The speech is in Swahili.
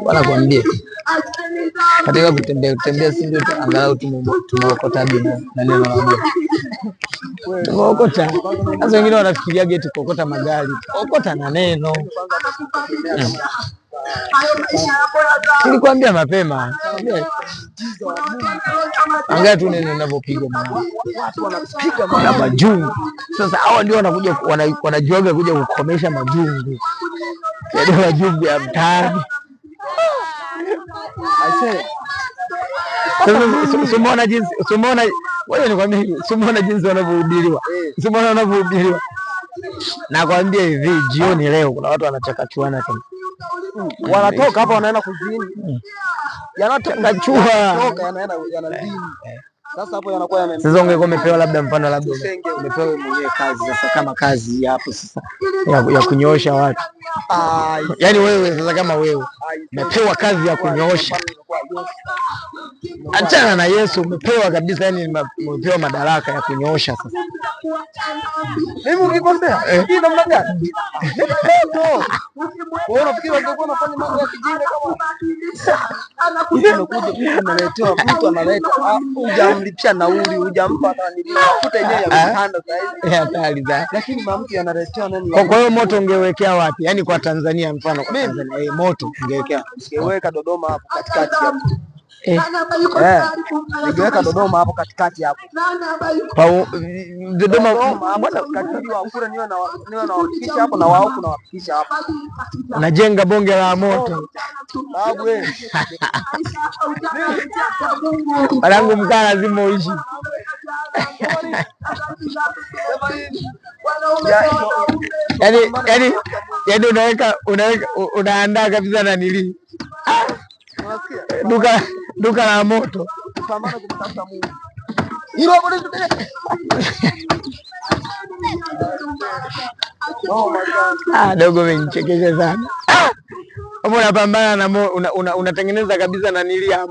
Wanakuambia katika kutembea sisi angalau tumeokota na neno la Mungu. Tumeokota. Sasa wengine wanafikiria geti kuokota magari. Okota na neno. Nilikwambia mapema. Angalia tu neno linavyopiga mwana. Watu wanapiga mwana majungu. Sasa hao ndio wanakuja wanajuaga kuja kukomesha majungu. Yaani majungu ya mtaani. Umeona jinsi wewe nikwambia hivi, umeona jinsi wanavyohubiriwa. Umeona wanavyohubiriwa. Nakwambia hivi, jioni leo kuna watu wanachakachuana tena. Wanatoka hapa wanaenda kuzini. Yanatoka chua. Yanazini. Sasa hapo yanakuwa sasa ungekuwa umepewa labda mfano labda umepewa mwenyewe kazi sasa kama kazi hapo sasa ya kunyoosha watu. Yaani wewe sasa kama wewe umepewa kazi ya kunyoosha. Achana na Yesu umepewa kabisa yani umepewa madaraka ya kunyoosha sasa. Mimi ukikosea, hii namna gani? Wewe unafikiri ungekuwa unafanya mambo ya kijinga kama unakuja unaletewa mtu analeta hujamlipia nauli hujampa nilifuta yenyewe ya mtanda sasa hatari za lakini mamtu analetewa nani. Kwa hiyo moto ungewekea wapi? Yaani kwa Tanzania mfano kwa Tanzania moto ungeweka Dodoma hapo katikati hapo. Ningeweka Dodoma hapo katikati hapo. Dodoma bwana kadiri wa kura niwe na wafikisha hapo na wao kuna wafikisha hapo. Najenga bonge la moto. Babu wewe. Balangu mkaa lazima uishi. Yaani unaandaa kabisa na nili. Duka la moto. Pambana kumtafuta Mungu. Hilo hapo ndio. Oh my God. Dogo umenichekesha sana. Hapo unapambana na unatengeneza kabisa na nilia.